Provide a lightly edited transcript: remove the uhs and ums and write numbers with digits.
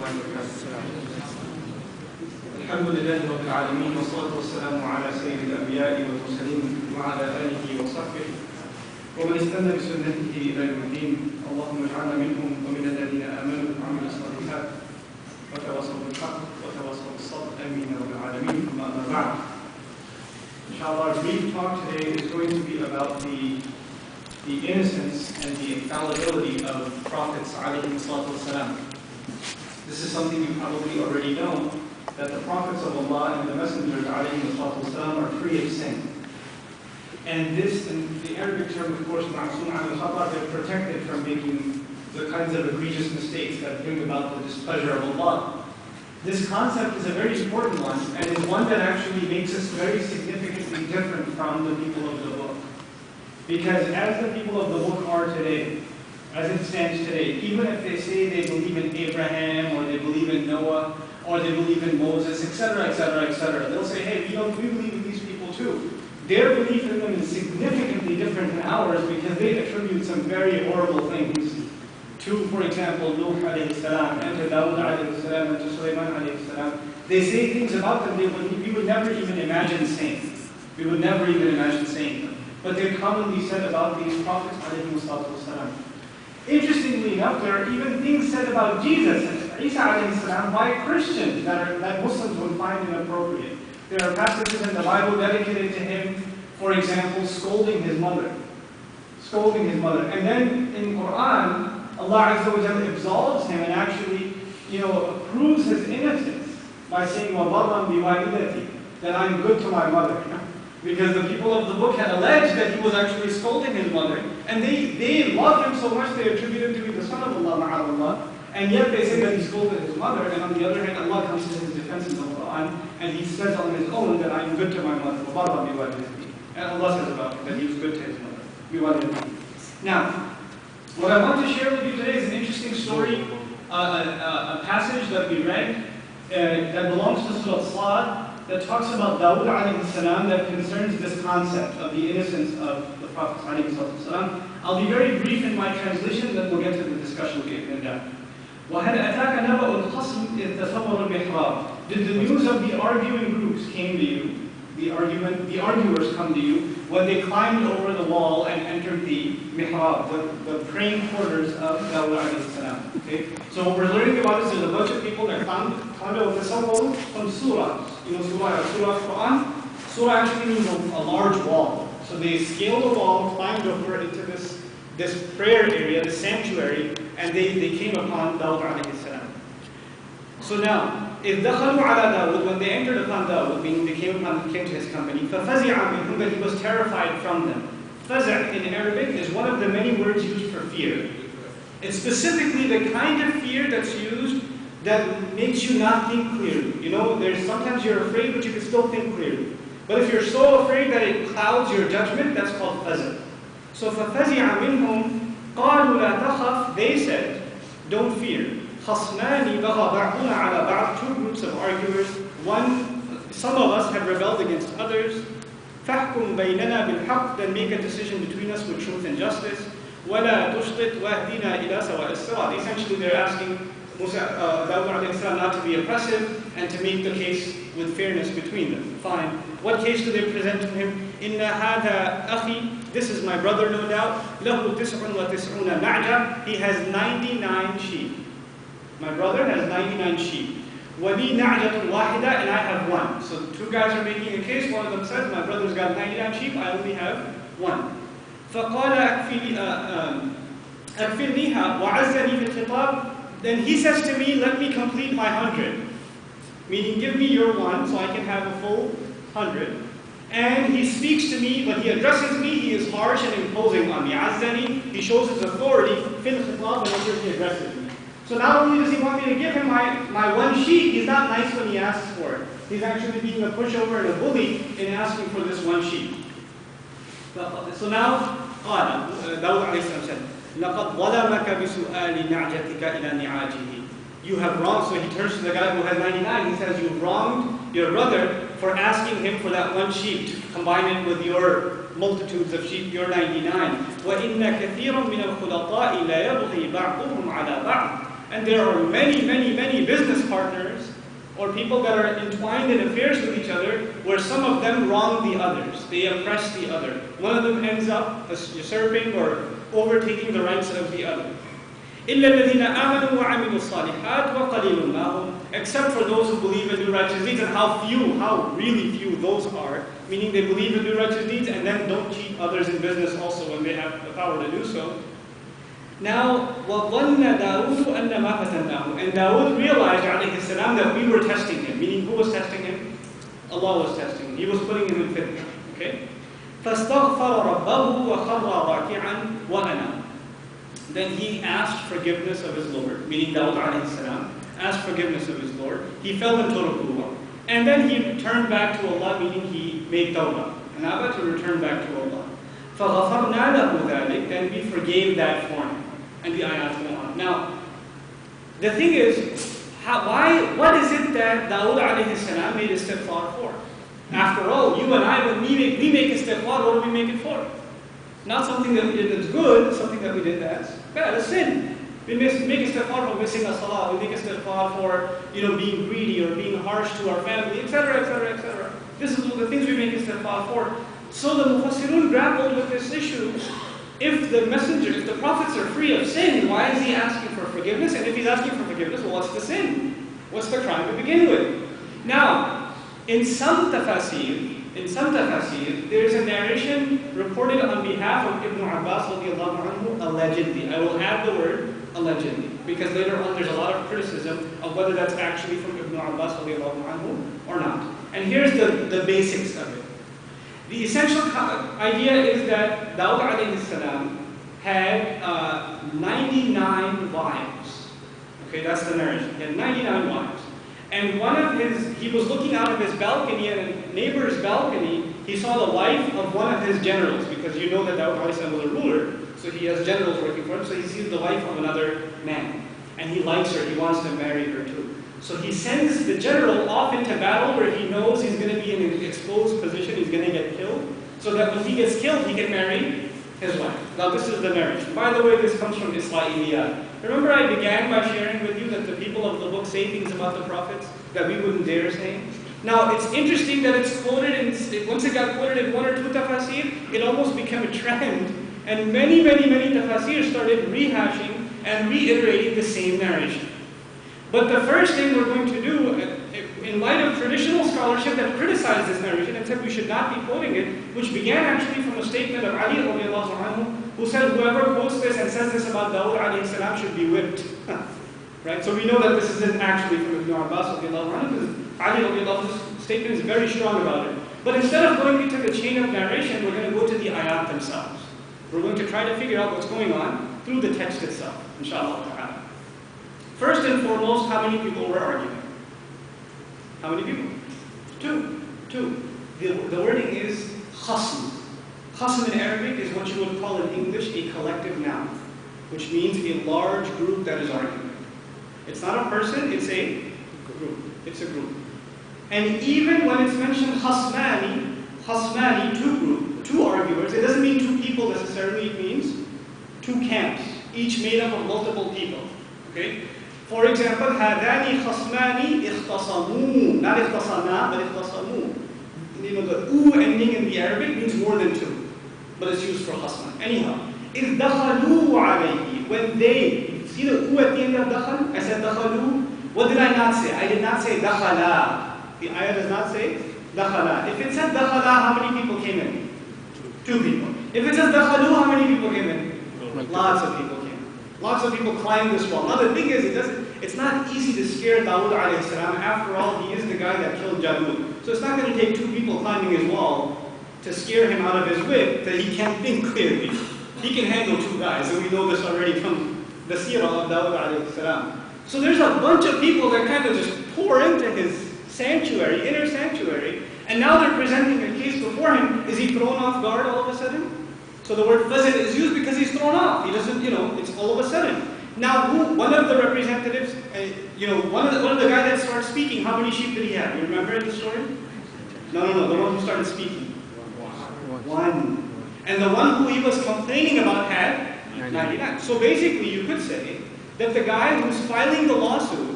الله وبركاته. الحمد لله رب العالمين والصلاة والسلام على سيد الأنبياء والمرسلين وعلى آله وصحبه ومن استنى بسنته إلى يوم الدين. اللهم اجعلنا منهم ومن الذين آمنوا وعملوا الصالحات وتواصوا بالحق وتواصوا بالصبر. آمين يا رب العالمين. أما بعد. Inshallah, our brief talk today is going to be about the innocence and the infallibility of prophets alayhi salatu wasalam. This is something you probably already know, that the prophets of Allah and the messengers alayhi salatu wasalam are free of sin. And this, in the Arabic term, of course, ma'soom an al-khata, they're protected from making the kinds of egregious mistakes that bring about the displeasure of Allah. This concept is a very important one, and is one that actually makes us very significantly different from the people of the book. Because as the people of the book are today, as it stands today, even if they say they believe in Abraham, or they believe in Noah, or they believe in Moses, etc., etc., etc., they'll say, hey, we believe in these people too. Their belief in them is significantly different than ours because they attribute some very horrible things to, for example, Nuh alayhi salam, and to Dawud alayhi salam, and to Sulaiman alayhi salam. They say things about them we would never even imagine saying. We would never even imagine saying them. But they're commonly said about these prophets alayhi salam. Interestingly enough, there are even things said about Jesus and Isa alayhi salam by Christians that Muslims would find inappropriate. There are passages in the Bible dedicated to him, for example, scolding his mother. Scolding his mother. And then in Quran, Allah Azza wa Jalla absolves him and actually, proves his innocence by saying, وَبَرًّا بِوَالِدَتِي, that I'm good to my mother. Because the people of the book had alleged that he was actually scolding his mother, and they loved him so much they attributed him to be the son of Allah, ma'allah, and yet they say that he scolded his mother, and on the other hand, Allah comes to his defense in the Quran, and he says on his own that I'm good to my mother, وَبَرًّا بِوَالِدَتِي. And Allah says about him that he was good to his mother, بِوَالِدَتِي. Now, what I want to share with you today is an interesting story, a passage that we read that belongs to Surat that talks about Dawud alayhi salam, that concerns this concept of the innocence of the Prophet alayhi salam. I'll be very brief in my translation, then we'll get to the discussion of it. وَهَلْ أَتَاكَ نَبَأُ الْخَصْمِ إِذْ تَصَوَّرُوا الْمِحْرَابَ. Did the news of the arguing groups came to you, the arguers come to you, when they climbed over the wall and entered the mihrab, the praying quarters of Dawud alayhi salam. Okay? So what we're learning about is there's a bunch of people that climbed over the wall from Surat. Surah Quran. Surah actually means a large wall. So they scaled the wall, climbed over into this prayer area, the sanctuary, and they came upon Dawud alayhi salam. So now, إِذْ دَخَلُوا عَلَى دَاوُدْ, when they entered upon Dawud, meaning they came to his company, فَفَزِعَ مِنْهُمْ, that he was terrified from them. Faza' in Arabic is one of the many words used for fear. It's specifically the kind of fear that's used that makes you not think clearly. There's sometimes you're afraid, but you can still think clearly. But if you're so afraid that it clouds your judgment, that's called faza'. So فَفَزِعَ مِنْهُمْ قَالُوا لَا تَخَفْ, they said, don't fear. خَصْمَانِ بَغَى بَعْضُنَا عَلَى بَعْضٍ, two groups of arguers. Some of us have rebelled against others. فَحْكُمْ بَيْنَنَا بِالْحَقِّ, then make a decision between us with truth and justice. وَلَا تُشْطِطْ وَاهْدِنَا إِلَى سَوَاءِ الصِّرَاطِ. Essentially they're asking Dawud alayhi salam not to be oppressive and to make the case with fairness between them. Fine. What case do they present to him? إِنَّ هَذَا أَخِي, this is my brother no doubt. لَهُ 99 نَعْجَةً, he has 99 sheep. My brother has 99 sheep. وَلِي نَعْجَةٌ وَاحِدَةٌ, and I have one. So two guys are making a case. One of them says, my brother's got 99 sheep, I only have one. فَقَالَ أَكْفِلْنِيهَا وَعَزَّنِي فِي الْخِطَابِ, then he says to me, let me complete my 100. Meaning, give me your one so I can have a full 100. And he speaks to me, but he addresses me, he is harsh and imposing on me. Azzani, he shows his authority, fil khitab, whenever he addresses me. So not only does he want me to give him my one sheep, he's not nice when he asks for it. He's actually being a pushover and a bully in asking for this one sheep. So now, Dawud alayhi salam said, لَقَدْ ظَلَمَكَ بِسُؤَالِ نَعْجَتِكَ إِلَى نِعَاجِهِ. You have wronged, so he turns to the guy who has 99, he says, you've wronged your brother for asking him for that one sheep, to combine it with your multitudes of sheep, your 99. وَإِنَّ كَثِيرًا مِنَ الْخُلَطَاءِ لَا يَبْغِي بَعْضُهُمْ عَلَى بَعْضٍ. And there are many, many, many business partners or people that are entwined in affairs with each other where some of them wrong the others. They oppress the other. One of them ends up usurping or overtaking the rights of the other. إِلَّا الَّذِينَ آمَنُوا وَعَمِلُوا الصَّالِحَاتِ وَقَلِيلٌ مَا هُمْ, except for those who believe and do righteous deeds, and how really few those are, meaning they believe and do righteous deeds and then don't cheat others in business also when they have the power to do so. Now, وَظَنَّ دَاوُدُ أَنَّمَا فَتَنَّاهُ, and Dawood realized, alayhi salam, that we were testing him. Meaning, who was testing him? Allah was testing him. He was putting him in fitna. Okay? فَاسْتَغْفَرَ رَبَّهُ وَخَرَّ رَاكِعًا وَأَنَابَ. Then he asked forgiveness of his Lord, meaning Dawood alayhi salam asked forgiveness of his Lord. He fell into ruku'ah. And then he returned back to Allah, meaning he made tawbah. Anaba, to return back to Allah. فَغَفَرْنَا لَهُ ذَلِكَ, then we forgave that for him. And the ayat go on. Now, the thing is, what is it that Dawood alayhi salam made istighfar for? After all, you and I, when we make istighfar, what do we make it for? Not something that we did that's good, something that we did that's bad, a sin. We make istighfar for missing a salah, we make istighfar for being greedy or being harsh to our family, etc., etc., etc. This is the things we make istighfar for. So the Mufassirun grappled with this issue. If the prophets are free of sin, why is he asking for forgiveness? And if he's asking for forgiveness, well, what's the sin? What's the crime to begin with? Now, in some tafseer, there is a narration reported on behalf of Ibn Abbas radiallahu anhu, allegedly. I will add the word allegedly, because later on there's a lot of criticism of whether that's actually from Ibn Abbas radiallahu anhu or not. And here's the basics of it. The essential idea is that Dawood alayhi salam had 99 wives. Okay, that's the narration. He had 99 wives. And he was looking out of his balcony, and a neighbor's balcony, he saw the wife of one of his generals, because you know that Dawood alayhi salam was a ruler, so he has generals working for him, so he sees the wife of another man. And he likes her, he wants to marry her too. So he sends the general off into battle where he knows he's going to be in an exposed position, he's going to get killed, so that when he gets killed, he can marry his wife. Now this is the narration. By the way, this comes from Israeliyat. Remember I began by sharing with you that the people of the book say things about the prophets that we wouldn't dare say? Now it's interesting that it's quoted, once it got quoted in one or two tafsir, it almost became a trend. And many, many, many tafsir started rehashing and reiterating the same narration. But the first thing we're going to do, in light of traditional scholarship that criticized this narration and said we should not be quoting it, which began actually from a statement of Ali radiallahu anhu, who said whoever quotes this and says this about Dawood alayhi salam should be whipped. Right? So we know that this isn't actually from Ibn Abbas radiallahu anhu, because Ali radiallahu anhu's statement is very strong about it. But instead of going into the chain of narration, we're going to go to the ayat themselves. We're going to try to figure out what's going on through the text itself, inshallah ta'ala. First and foremost, how many people were arguing? How many people? Two. The wording is khasm. Khasm in Arabic is what you would call in English a collective noun, which means a large group that is arguing. It's not a person, it's a group. It's a group. And even when it's mentioned khasmani, two arguers, it doesn't mean two people necessarily, it means two camps, each made up of multiple people. Okay? For example, هَذَانِ خَصْمَانِ اخْتَصَمُوا. Not اخْتَصَمَا, but اخْتَصَمُوا. The u ending in the Arabic means more than two, but it's used for khasman. Anyhow, إِذْ دَخَلُوا عَلَيْهِ. When they, see the u at the end of dakhal? I said dakhalu. What did I not say? I did not say dakhala. The ayah does not say dakhala. If it said dakhala, how many people came in? Two people. If it says dakhalu, how many people came in? Lots of people came in. Lots of people climbed this wall. Now the thing is, it's not easy to scare Dawood alayhi salam. After all, he is the guy that killed Jalut. So it's not going to take two people climbing his wall to scare him out of his wit that he can't think clearly. He can handle two guys, and we know this already from the seerah of Dawood alayhi salam. So there's a bunch of people that kind of just pour into his sanctuary, inner sanctuary, and now they're presenting a case before him. Is he thrown off guard all of a sudden? So the word fazil is used because he's thrown off. He doesn't, it's all of a sudden. Now, one of the representatives, one of the guys that started speaking, how many sheep did he have? You remember in the story? No, the one who started speaking. One. And the one who he was complaining about had 99. So basically, you could say that the guy who's filing the lawsuit